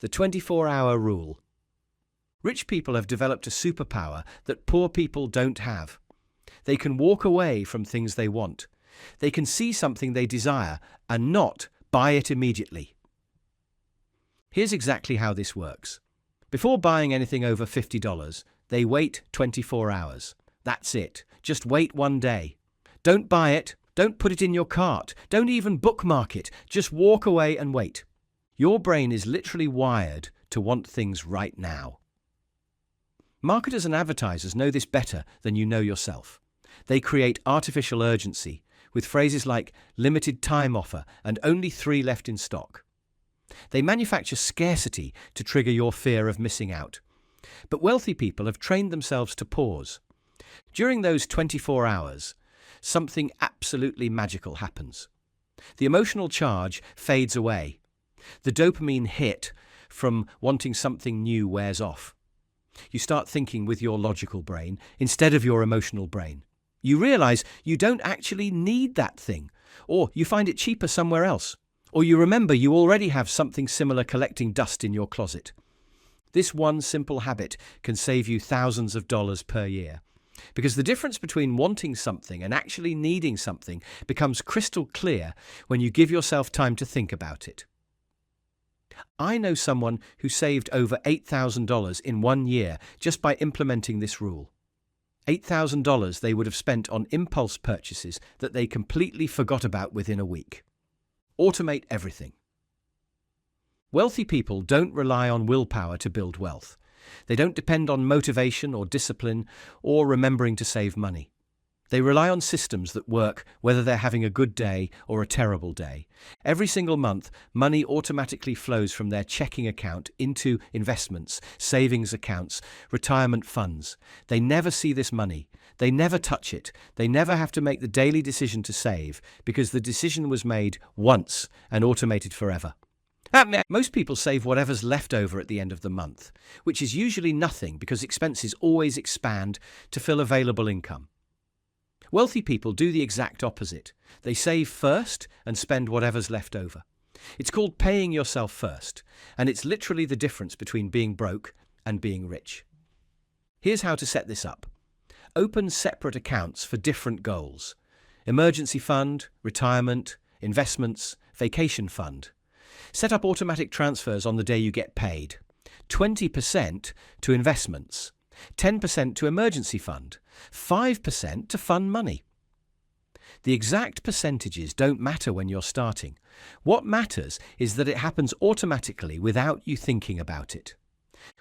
The 24-hour rule. Rich people have developed a superpower that poor people don't have. They can walk away from things they want. They can see something they desire and not buy it immediately. Here's exactly how this works. Before buying anything over $50, they wait 24 hours. That's it. Just wait one day. Don't buy it. Don't put it in your cart. Don't even bookmark it. Just walk away and wait. Your brain is literally wired to want things right now. Marketers and advertisers know this better than you know yourself. They create artificial urgency with phrases like limited time offer and only 3 left in stock. They manufacture scarcity to trigger your fear of missing out. But wealthy people have trained themselves to pause. During those 24 hours, something absolutely magical happens. The emotional charge fades away. The dopamine hit from wanting something new wears off. You start thinking with your logical brain instead of your emotional brain. You realize you don't actually need that thing, or you find it cheaper somewhere else, or you remember you already have something similar collecting dust in your closet. This one simple habit can save you thousands of dollars per year, because the difference between wanting something and actually needing something becomes crystal clear when you give yourself time to think about it. I know someone who saved over $8,000 in 1 year just by implementing this rule. $8,000 they would have spent on impulse purchases that they completely forgot about within a week. Automate everything. Wealthy people don't rely on willpower to build wealth. They don't depend on motivation or discipline or remembering to save money. They rely on systems that work whether they're having a good day or a terrible day. Every single month, money automatically flows from their checking account into investments, savings accounts, retirement funds. They never see this money. They never touch it. They never have to make the daily decision to save because the decision was made once and automated forever. Most people save whatever's left over at the end of the month, which is usually nothing because expenses always expand to fill available income. Wealthy people do the exact opposite. They save first and spend whatever's left over. It's called paying yourself first, and it's literally the difference between being broke and being rich. Here's how to set this up. Open separate accounts for different goals. Emergency fund, retirement, investments, vacation fund. Set up automatic transfers on the day you get paid. 20% to investments, 10% to emergency fund, 5% to fund money. The exact percentages don't matter when you're starting. What matters is that it happens automatically without you thinking about it.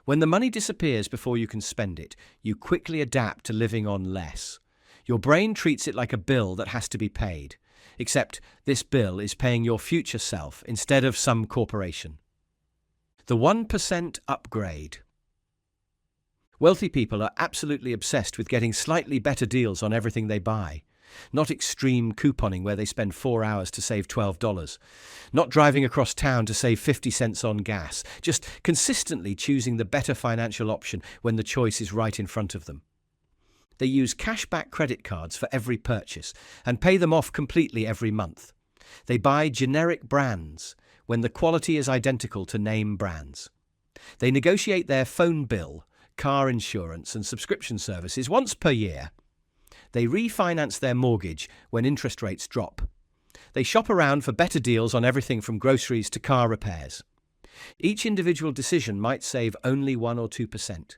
When the money disappears before you can spend it, you quickly adapt to living on less. Your brain treats it like a bill that has to be paid, except this bill is paying your future self instead of some corporation. The 1% upgrade. Wealthy people are absolutely obsessed with getting slightly better deals on everything they buy. Not extreme couponing where they spend 4 hours to save $12. Not driving across town to save 50 cents on gas. Just consistently choosing the better financial option when the choice is right in front of them. They use cashback credit cards for every purchase and pay them off completely every month. They buy generic brands when the quality is identical to name brands. They negotiate their phone bill, car insurance and subscription services once per year. They refinance their mortgage when interest rates drop. They shop around for better deals on everything from groceries to car repairs. Each individual decision might save only 1 or 2%,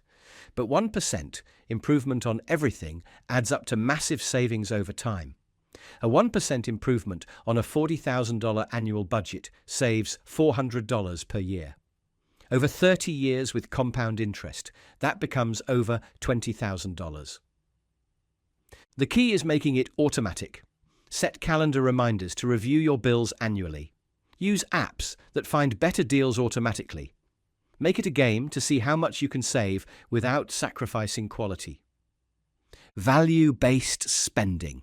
but 1% improvement on everything adds up to massive savings over time. A 1% improvement on a $40,000 annual budget saves $400 per year. Over 30 years with compound interest, that becomes over $20,000. The key is making it automatic. Set calendar reminders to review your bills annually. Use apps that find better deals automatically. Make it a game to see how much you can save without sacrificing quality. Value-based spending.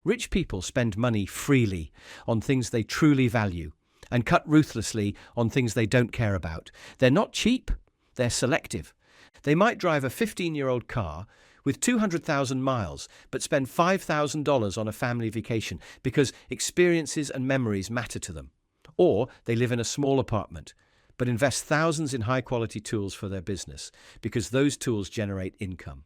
Rich people spend money freely on things they truly value and cut ruthlessly on things they don't care about. They're not cheap, they're selective. They might drive a 15-year-old car with 200,000 miles, but spend $5,000 on a family vacation because experiences and memories matter to them. Or they live in a small apartment, but invest thousands in high-quality tools for their business because those tools generate income.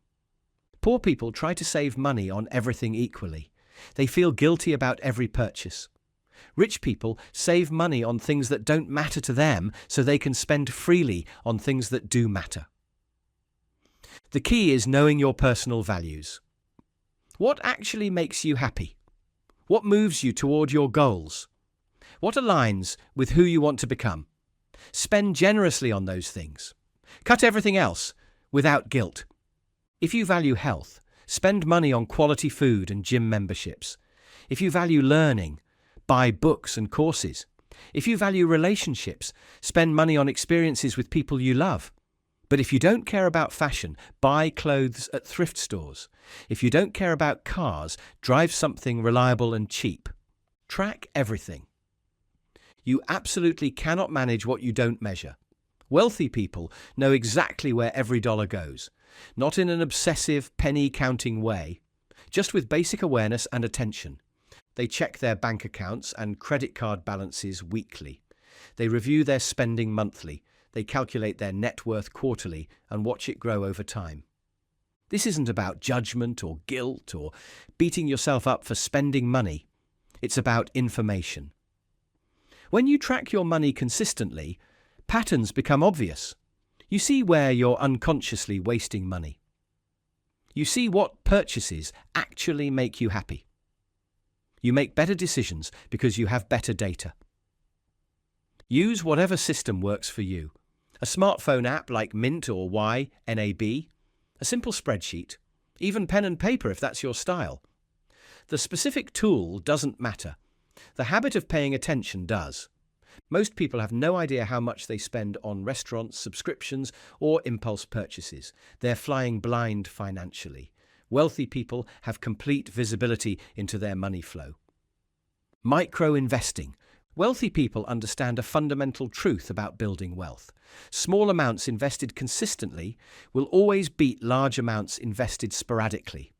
Poor people try to save money on everything equally. They feel guilty about every purchase. Rich people save money on things that don't matter to them so they can spend freely on things that do matter. The key is knowing your personal values. What actually makes you happy? What moves you toward your goals? What aligns with who you want to become? Spend generously on those things. Cut everything else without guilt. If you value health, spend money on quality food and gym memberships. If you value learning, buy books and courses. If you value relationships, spend money on experiences with people you love. But if you don't care about fashion, buy clothes at thrift stores. If you don't care about cars, drive something reliable and cheap. Track everything. You absolutely cannot manage what you don't measure. Wealthy people know exactly where every dollar goes, not in an obsessive, penny-counting way, just with basic awareness and attention. They check their bank accounts and credit card balances weekly. They review their spending monthly. They calculate their net worth quarterly and watch it grow over time. This isn't about judgment or guilt or beating yourself up for spending money. It's about information. When you track your money consistently, patterns become obvious. You see where you're unconsciously wasting money. You see what purchases actually make you happy. You make better decisions because you have better data. Use whatever system works for you. A smartphone app like Mint or YNAB, a simple spreadsheet, even pen and paper if that's your style. The specific tool doesn't matter. The habit of paying attention does. Most people have no idea how much they spend on restaurants, subscriptions, or impulse purchases. They're flying blind financially. Wealthy people have complete visibility into their money flow. Micro-investing. Wealthy people understand a fundamental truth about building wealth. Small amounts invested consistently will always beat large amounts invested sporadically.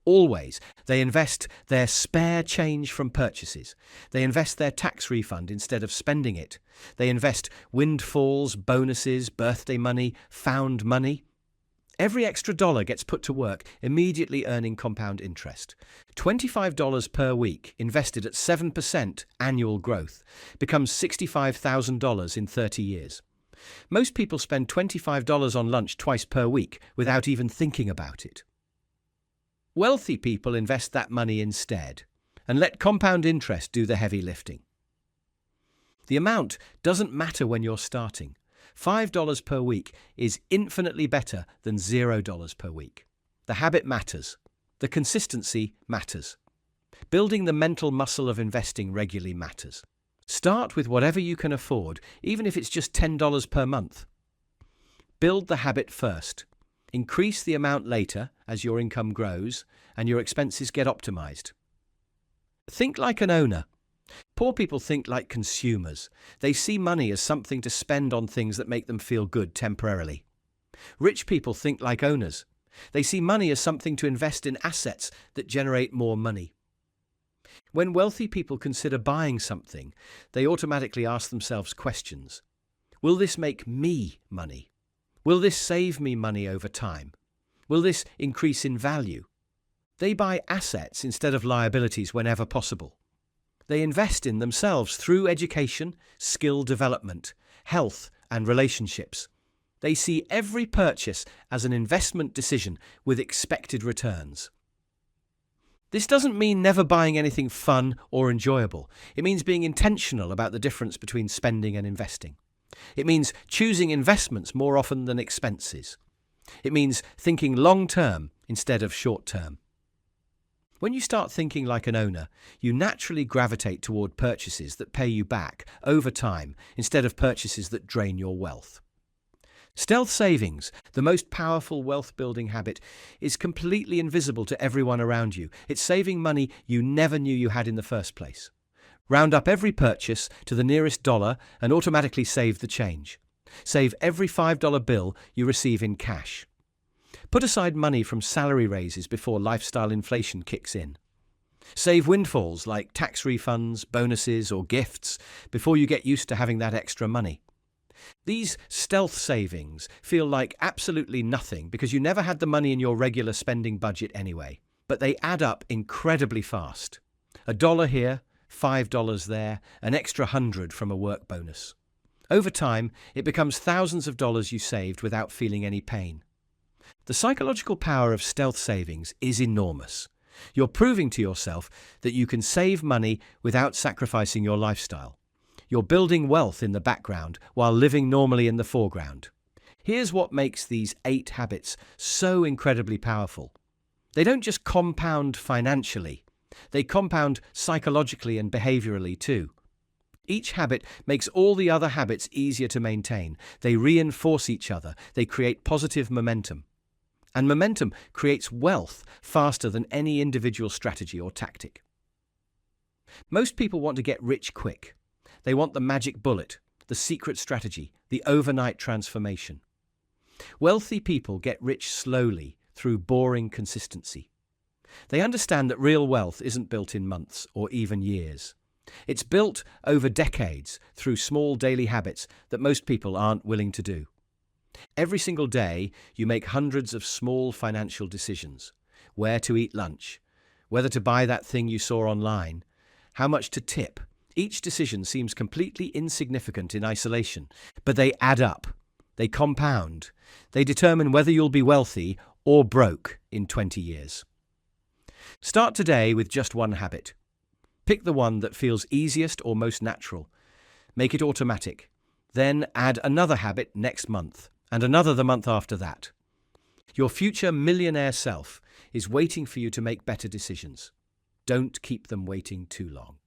Always. They invest their spare change from purchases. They invest their tax refund instead of spending it. They invest windfalls, bonuses, birthday money, found money. Every extra dollar gets put to work, immediately earning compound interest. $25 per week, invested at 7% annual growth, becomes $65,000 in 30 years. Most people spend $25 on lunch twice per week without even thinking about it. Wealthy people invest that money instead and let compound interest do the heavy lifting. The amount doesn't matter when you're starting. $5 per week is infinitely better than $0 per week. The habit matters. The consistency matters. Building the mental muscle of investing regularly matters. Start with whatever you can afford, even if it's just $10 per month. Build the habit first. Increase the amount later as your income grows and your expenses get optimized. Think like an owner. Poor people think like consumers. They see money as something to spend on things that make them feel good temporarily. Rich people think like owners. They see money as something to invest in assets that generate more money. When wealthy people consider buying something, they automatically ask themselves questions. Will this make me money? Will this save me money over time? Will this increase in value? They buy assets instead of liabilities whenever possible. They invest in themselves through education, skill development, health, and relationships. They see every purchase as an investment decision with expected returns. This doesn't mean never buying anything fun or enjoyable. It means being intentional about the difference between spending and investing. It means choosing investments more often than expenses. It means thinking long-term instead of short-term. When you start thinking like an owner, you naturally gravitate toward purchases that pay you back over time instead of purchases that drain your wealth. Stealth savings, the most powerful wealth-building habit, is completely invisible to everyone around you. It's saving money you never knew you had in the first place. Round up every purchase to the nearest dollar and automatically save the change. Save every $5 bill you receive in cash. Put aside money from salary raises before lifestyle inflation kicks in. Save windfalls like tax refunds, bonuses, or gifts before you get used to having that extra money. These stealth savings feel like absolutely nothing because you never had the money in your regular spending budget anyway. But they add up incredibly fast. $1 here, $5 there, an extra 100 from a work bonus. Over time, it becomes thousands of dollars you saved without feeling any pain. The psychological power of stealth savings is enormous. You're proving to yourself that you can save money without sacrificing your lifestyle. You're building wealth in the background while living normally in the foreground. Here's what makes these 8 habits so incredibly powerful. They don't just compound financially, they compound psychologically and behaviorally too. Each habit makes all the other habits easier to maintain. They reinforce each other. They create positive momentum. And momentum creates wealth faster than any individual strategy or tactic. Most people want to get rich quick. They want the magic bullet, the secret strategy, the overnight transformation. Wealthy people get rich slowly through boring consistency. They understand that real wealth isn't built in months or even years. It's built over decades through small daily habits that most people aren't willing to do. Every single day, you make hundreds of small financial decisions. Where to eat lunch, whether to buy that thing you saw online, how much to tip. Each decision seems completely insignificant in isolation, but they add up. They compound. They determine whether you'll be wealthy or broke in 20 years. Start today with just one habit. Pick the one that feels easiest or most natural. Make it automatic. Then add another habit next month, and another the month after that. Your future millionaire self is waiting for you to make better decisions. Don't keep them waiting too long.